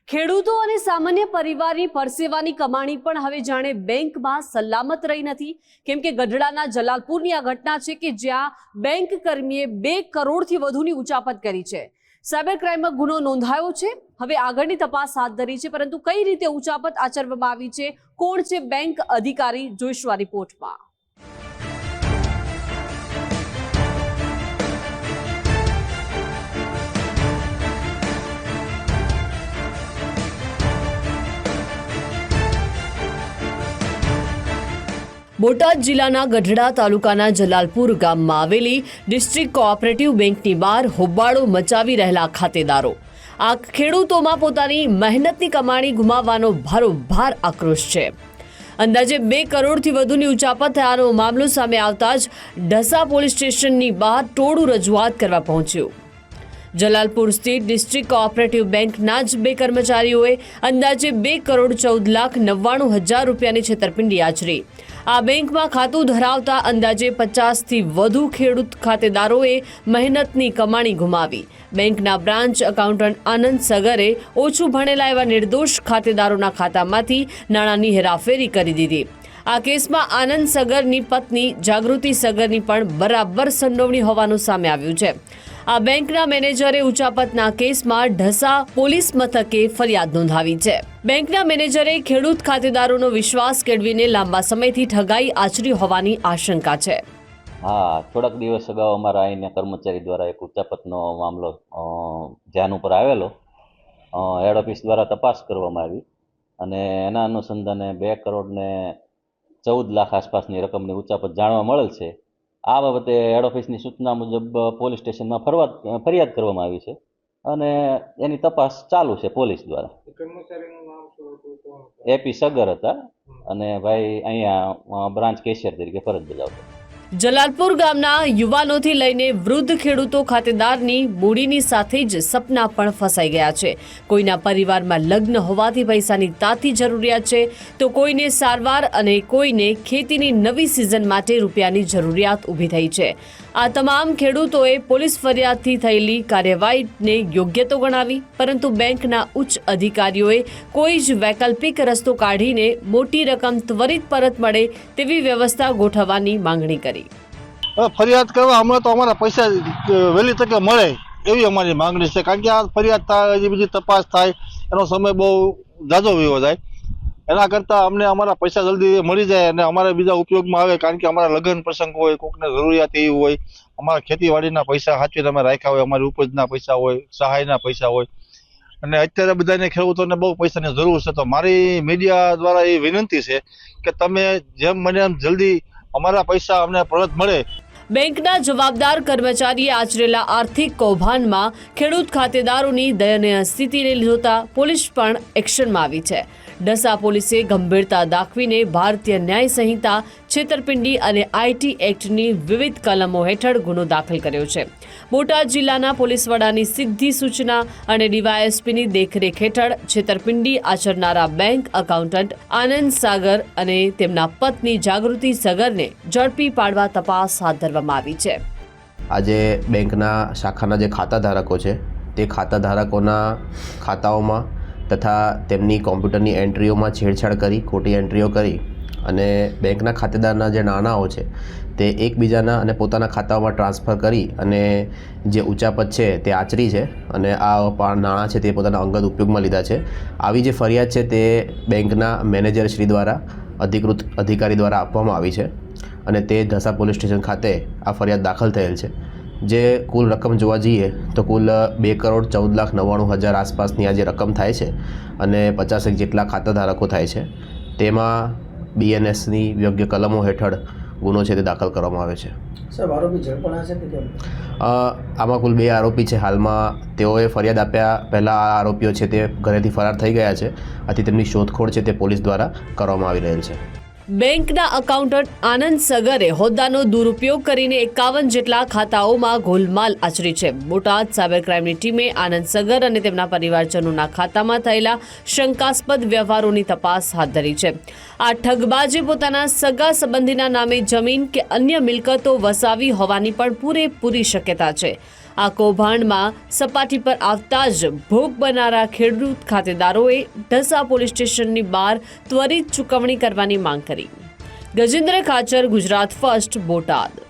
ખેડૂતો અને સામાન્ય પરિવારની પરસેવાની કમાણી પણ હવે જાણે બેંકમાં સલામત રહી નથી, કેમ કે ગઢડાના જલાલપુરની આ ઘટના છે કે જ્યાં બેંક કર્મીએ 2 કરોડથી વધુની ઉચાપત કરી છે। સાયબર ક્રાઇમમાં ગુનો નોંધાયો છે। હવે આગળની તપાસ હાથ ધરી છે, પરંતુ કઈ રીતે ઉચાપત આચરવામાં આવી છે, કોણ છે બેંક અધિકારી, જોઈશું આ રિપોર્ટમાં। બોટાદ જિલ્લાના ગઢડા તાલુકાના જલાલપુર ગામમાં આવેલી ડિસ્ટ્રિક્ટ કોઓપરેટિવ બેંકની બહાર હોબાળો મચાવી રહેલા ખાતેદારો આ ખેડૂતોમાં પોતાની મહેનતની કમાણી ગુમાવવાનો ભારોભાર આક્રોશ છે। અંદાજે 2 કરોડથી વધુની ઉચાપત થયાનો મામલો સામે આવતા જ ઢસા પોલીસ સ્ટેશનની બહાર ટોળું રજૂઆત કરવા પહોંચ્યું। જલાલપુર સ્થિત ડિસ્ટ્રિક્ટ કોઓપરેટિવ બેંકના જ 2 કર્મચારીઓએ અંદાજે 2 કરોડ 14,99,000 રૂપિયાની છેતરપિંડી આચરી। આ બેંકમાં ખાતું ધરાવતા અંદાજે 50થી વધુ ખેડૂત ખાતેદારોએ મહેનતની કમાણી ગુમાવી। બેંકના બ્રાન્ચ એકાઉન્ટન્ટ આનંદ સગરે ઓછું ભણેલા એવા નિર્દોષ ખાતેદારોના ખાતામાંથી નાણાંની હેરાફેરી કરી દીધી। આ કેસમાં આનંદ સગરની પત્ની જાગૃતિ સગરની પણ બરાબર સંડોવણી હોવાનું સામે આવ્યું છે। આ બેંકના મેનેજરે ઉચાપતના કેસમાં ઢસા પોલીસ મથકે ફરિયાદ નોંધાવી છે। બેંકના મેનેજરે ખેડૂત ખાતેદારોનો વિશ્વાસ કેળવીને લાંબા સમયથી ઠગાઈ આચરી હોવાની આશંકા છે। હા, થોડાક દિવસ અગાઉ અમારા અહીંના કર્મચારી દ્વારા એક ઉચાપતનો મામલો ધ્યાન ઉપર આવેલો। હેડ ઓફિસ દ્વારા તપાસ કરવામાં આવી અને એના અનુસંધાને 2 કરોડ ને 14 લાખ આસપાસની રકમની ઉચાપત જાણવા મળેલ છે। આ બાબતે હેડ ઓફિસની સૂચના મુજબ પોલીસ સ્ટેશનમાં ફરિયાદ કરવામાં આવી છે અને એની તપાસ ચાલુ છે પોલીસ દ્વારા। એપી સગર હતા અને ભાઈ અહીંયા બ્રાન્ચ કેશિયર તરીકે ફરજ બજાવતા। જલાલપુર ગામના યુવાનોથી લઈને વૃદ્ધ ખેડૂતો ખાતેદારની મૂડીની સાથે જ સપના પણ ફસાઈ ગયા છે। કોઈના પરિવારમાં લગ્ન હોવાથી પૈસાની તાતી જરૂરિયાત છે, તો કોઈને સારવાર અને કોઈને ખેતીની નવી સિઝન માટે રૂપિયાની જરૂરિયાત ઊભી થઈ છે। આ તમામ ખેડૂતોએ પોલીસ ફરિયાદથી થયેલી કાર્યવાહીને યોગ્ય તો ગણાવી, પરંતુ બેંકના ઉચ્ચ અધિકારીઓએ કોઈ જ વૈકલ્પિક રસ્તો કાઢીને મોટી રકમ ત્વરિત પરત મળે તેવી વ્યવસ્થા ગોઠવવાની માંગણી કરી। ફરિયાદ કરવા હમણાં તો અમારા પૈસા વહેલી તકે મળે એવી અમારી માંગણી છે, કારણ કે આ ફરિયાદ થાય, હજી બીજી તપાસ થાય, એનો સમય બહુ ઝાઝો વયો જાય। એના કરતાં અમને અમારા પૈસા જલ્દી મળી જાય અને અમારા બીજા ઉપયોગમાં આવે, કારણ કે અમારા લગ્ન પ્રસંગ હોય, કોઈકને જરૂરિયાત એવી હોય, અમારા ખેતીવાડીના પૈસા સાચવીને અમે રાખ્યા હોય, અમારી ઉપજના પૈસા હોય, સહાયના પૈસા હોય, અને અત્યારે બધાને ખેડૂતોને બહુ પૈસાની જરૂર છે। તો મારી મીડિયા દ્વારા એ વિનંતી છે કે તમે જેમ બને એમ જલ્દી અમારા પૈસા અમને પરત મળે। બેંકના જવાબદાર કર્મચારીએ આચરેલા આર્થિક કૌભાંડમાં ખેડૂત ખાતેદારોની દયનીય સ્થિતિને જોતા પોલીસ પણ એક્શનમાં આવી છે। ઢસા પોલીસે ગંભીરતા દાખવીને ભારતીય ન્યાય સંહિતા, છેતરપિંડી અને આઈટી એક્ટની વિવિધ કલમો હેઠળ ગુનો દાખલ કર્યો છે। બોટાદ જિલ્લાના પોલીસ વડાની સીધી સૂચના અને ડીવાયએસપીની દેખરેખ હેઠળ છેતરપિંડી આચરનારા બેંક એકાઉન્ટન્ટ આનંદ સાગર અને તેમના પત્ની જાગૃતિ સગરને ઝડપી પાડવા તપાસ હાથ ધરવામાં આવી છે। આજે બેંકના શાખાના જે ખાતા ધારકો છે તે ખાતા ધારકોના ખાતાઓમાં તથા તેમની કોમ્પ્યુટરની એન્ટ્રીઓમાં છેડછાડ કરી, ખોટી એન્ટ્રીઓ કરી અને બેંકના ખાતેદારના જે નાણાંઓ છે તે એકબીજાના અને પોતાના ખાતાઓમાં ટ્રાન્સફર કરી અને જે ઉચાપત છે તે આચરી છે અને આ નાણાં છે તે પોતાના અંગત ઉપયોગમાં લીધા છે। આવી જે ફરિયાદ છે તે બેંકના મેનેજરશ્રી દ્વારા અધિકૃત અધિકારી દ્વારા આપવામાં આવી છે અને તે ઢસા પોલીસ સ્ટેશન ખાતે આ ફરિયાદ દાખલ થયેલ છે। જે કુલ રકમ જોવા જઈએ તો કુલ 2 કરોડ 14,99,000 આસપાસની આ જે રકમ થાય છે અને 50 જેટલા ખાતા ધારકો થાય છે, તેમાં બીએનએસની યોગ્ય કલમો હેઠળ ગુનો છે તે દાખલ કરવામાં આવે છે। સર, આરોપી ઝડપાયા છે કે કેમ? આમાં કુલ 2 આરોપી છે। હાલમાં તેઓએ ફરિયાદ આપ્યા પહેલાં આ આરોપીઓ છે તે ઘરેથી ફરાર થઈ ગયા છે, આથી તેમની શોધખોળ છે તે પોલીસ દ્વારા કરવામાં આવી રહેલ છે। બેંકના એકાઉન્ટન્ટ આનંદ સગરે હોદ્દાનો દુરુપયોગ કરીને 51 જેટલા ખાતાઓમાં ગોલમાલ આચરી છે। બોટાદ સાયબર ક્રાઇમની ટીમે આનંદ સગર અને તેમના પરિવારજનોના ખાતામાં થયેલા શંકાસ્પદ વ્યવહારોની તપાસ હાથ ધરી છે। આ ઠગબાજે પોતાના સગા સંબંધીના નામે જમીન કે અન્ય મિલકતો વસાવી હોવાની પણ પૂરેપૂરી શક્યતા છે। આ કૌભાંડમાં સપાટી પર આવતા જ ભોગ બનનારા ખેડૂત ખાતેદારોએ ઢસા પોલીસ સ્ટેશનની બહાર ત્વરિત ચૂકવણી કરવાની માંગ કરી. ગજેન્દ્ર ખાચર, ગુજરાત ફર્સ્ટ, બોટાદ.